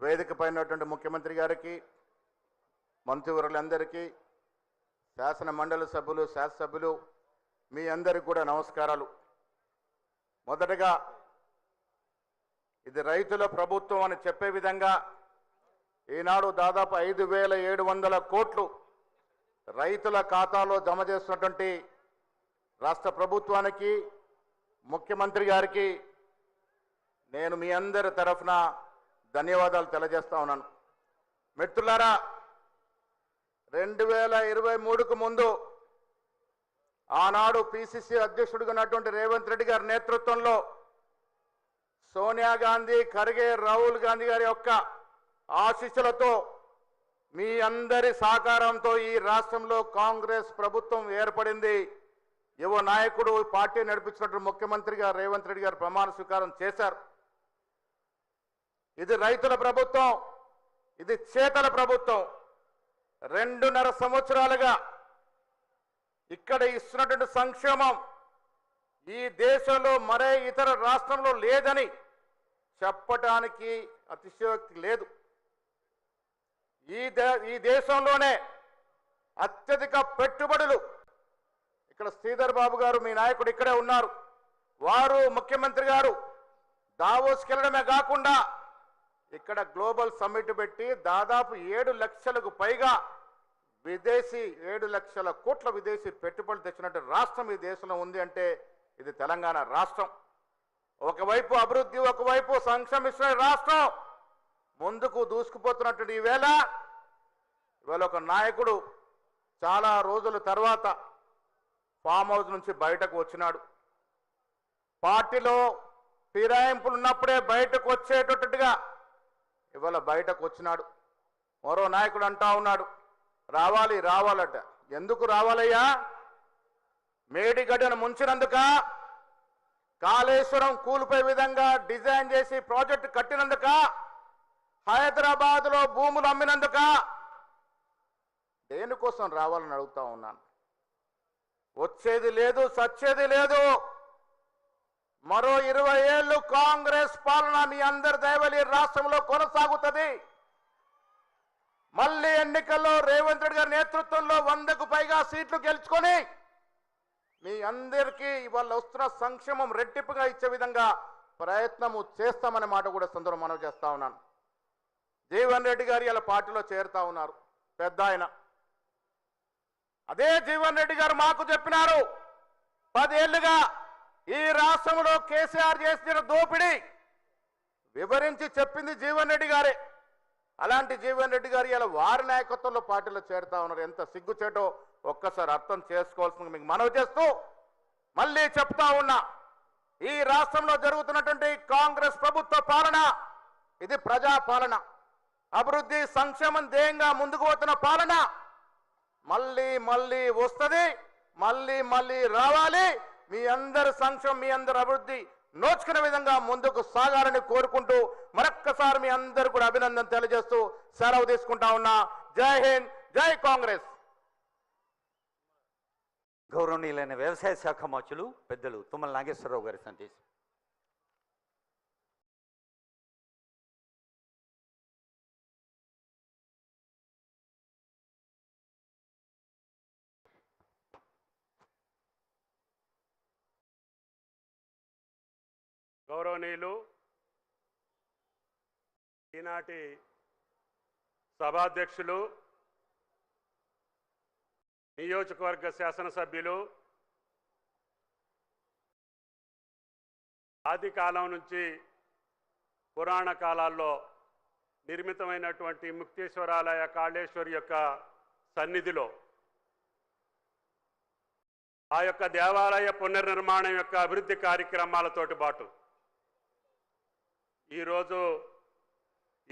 వేదిక పైనటువంటి ముఖ్యమంత్రి గారికి, మంత్రివర్యులందరికీ, శాసన మండలి సభ్యులు, శాసనసభ్యులు మీ అందరికీ కూడా నమస్కారాలు. మొదటగా ఇది రైతుల ప్రభుత్వం అని చెప్పే విధంగా ఈనాడు దాదాపు 5,700 కోట్లు రైతుల ఖాతాలో జమ చేస్తున్నటువంటి రాష్ట్ర ప్రభుత్వానికి, ముఖ్యమంత్రి గారికి నేను మీ అందరి తరఫున ధన్యవాదాలు తెలియజేస్తా ఉన్నాను. మిత్రులారా, 2023కు ముందు ఆనాడు పిసిసి అధ్యక్షుడిగా ఉన్నటువంటి రేవంత్ రెడ్డి గారి నేతృత్వంలో సోనియా గాంధీ, ఖర్గే, రాహుల్ గాంధీ గారి యొక్క ఆశీస్సులతో మీ అందరి సహకారంతో ఈ రాష్ట్రంలో కాంగ్రెస్ ప్రభుత్వం ఏర్పడింది. యువ నాయకుడు పార్టీ నడిపించినటువంటి ముఖ్యమంత్రి గారు రేవంత్ రెడ్డి గారు ప్రమాణ స్వీకారం చేశారు. ఇది రైతుల ప్రభుత్వం, ఇది చేతల ప్రభుత్వం. 2.5 సంవత్సరాలుగా ఇక్కడ ఇస్తున్నటువంటి సంక్షేమం ఈ దేశంలో మరే ఇతర రాష్ట్రంలో లేదని చెప్పటానికి అతిశయోక్తి లేదు. ఈ దేశంలోనే అత్యధిక పెట్టుబడులు, ఇక్కడ శ్రీధర్ బాబు గారు మీ నాయకుడు ఇక్కడే ఉన్నారు, వారు ముఖ్యమంత్రి గారు దావోస్కి వెళ్ళడమే కాకుండా ఇక్కడ గ్లోబల్ సమ్మిట్ పెట్టి దాదాపు 7 లక్షలకు పైగా 7 లక్షల కోట్ల విదేశీ పెట్టుబడులు తెచ్చినట్టు రాష్ట్రం ఈ దేశంలో ఉంది అంటే ఇది తెలంగాణ రాష్ట్రం. ఒకవైపు అభివృద్ధి, ఒకవైపు సంక్షేమిస్తున్న రాష్ట్రం ముందుకు దూసుకుపోతున్నటువంటి ఇవాళ ఒక నాయకుడు చాలా రోజుల తర్వాత ఫామ్ హౌస్ నుంచి బయటకు వచ్చినాడు. పార్టీలో ఫిరాయింపులు ఉన్నప్పుడే బయటకు వచ్చేటట్టుగా ఇవాళ బయటకు వచ్చినాడు. మరో నాయకుడు అంటా ఉన్నాడు, రావాలట. ఎందుకు రావాలయ్యా? మేడిగడ్డను ముంచినందుక, కాళేశ్వరం కూలిపోయే విధంగా డిజైన్ చేసి ప్రాజెక్టు కట్టినందుక, హైదరాబాద్లో భూములు అమ్మినందుక, దేనికోసం రావాలని అడుగుతా ఉన్నాను. వచ్చేది లేదు, సచ్చేది లేదు. మరో 20 ఏళ్ళు కాంగ్రెస్ పాలన మీ అందరి దయవలి రాష్ట్రంలో కొనసాగుతుంది. మళ్ళీ ఎన్నికల్లో రేవంత్ రెడ్డి గారి నేతృత్వంలో 100కు పైగా సీట్లు గెలుచుకొని మీ అందరికీ ఇవాళ వస్తున్న సంక్షేమం రెట్టింపుగా ఇచ్చే విధంగా ప్రయత్నము చేస్తామనే మాట కూడా సందర్భంగా మనవి చేస్తా ఉన్నాను. జీవన్ రెడ్డి గారు ఇలా పార్టీలో చేరుతా ఉన్నారు, పెద్ద ఆయన. అదే జీవన్ రెడ్డి గారు మాకు చెప్పినారు, 10 ఏళ్లుగా ఈ రాష్ట్రంలో కేసీఆర్ చేసిన దోపిడీ వివరించి చెప్పింది జీవన్ రెడ్డి గారే. అలాంటి జీవన్ రెడ్డి గారు ఇలా వారి నాయకత్వంలో పార్టీలో చేరుతా ఉన్నారు. ఎంత సిగ్గుచేటో ఒక్కసారి అర్థం చేసుకోవాల్సింది మీకు మనవి చేస్తూ మళ్ళీ చెప్తా ఉన్నా, ఈ రాష్ట్రంలో జరుగుతున్నటువంటి కాంగ్రెస్ ప్రభుత్వ పాలన ఇది ప్రజా పాలన, అభివృద్ధి సంక్షేమం ధ్యేయంగా ముందుకు పోతున్న పాలన. మళ్ళీ వస్తుంది, మళ్ళీ రావాలి. మీ అందరి సంక్షేమం, మీ అందరి అభివృద్ధి నోచుకునే విధంగా ముందుకు సాగాలని కోరుకుంటూ మరొక్కసారి మీ అందరూ కూడా అభినందన తెలియజేస్తూ సెలవు తీసుకుంటా ఉన్నా. జై హింద్, జై కాంగ్రెస్. గౌరవనీయులైన వ్యవసాయ శాఖ మంత్రులు పెద్దలు తుమ్మల నాగేశ్వరరావు గారి సందేశం. గౌరవనీయులు, ఈనాటి సభాధ్యక్షులు, నియోజకవర్గ శాసనసభ్యులు, ఆది కాలం నుంచి పురాణ కాలాల్లో నిర్మితమైనటువంటి ముక్తేశ్వరాలయ కాళేశ్వరి యొక్క సన్నిధిలో ఆ యొక్క దేవాలయ పునర్నిర్మాణం యొక్క అభివృద్ధి కార్యక్రమాలతోటి పాటు ఈరోజు